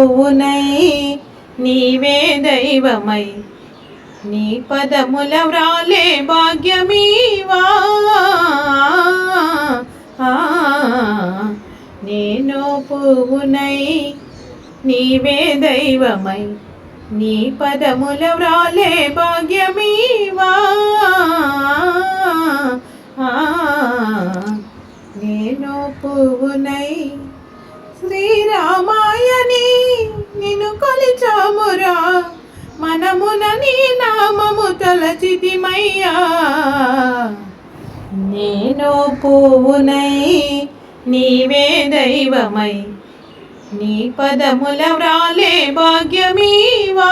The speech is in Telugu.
పువ్వునై నీవే దైవమై నీ పదముల వ్రాలే భాగ్యమీవా నేను పువ్వునై నీవే దైవమై నీ పదముల వ్రాలే భాగ్యమీవా నేను పువ్వునై శ్రీరామాయని నిన్ను కొలిచామురా మనమున నీ నామము తలచితిమయ్యా నేను పువ్వునై నీవే దైవమై నీ పదముల వ్రాలే భాగ్యమీవా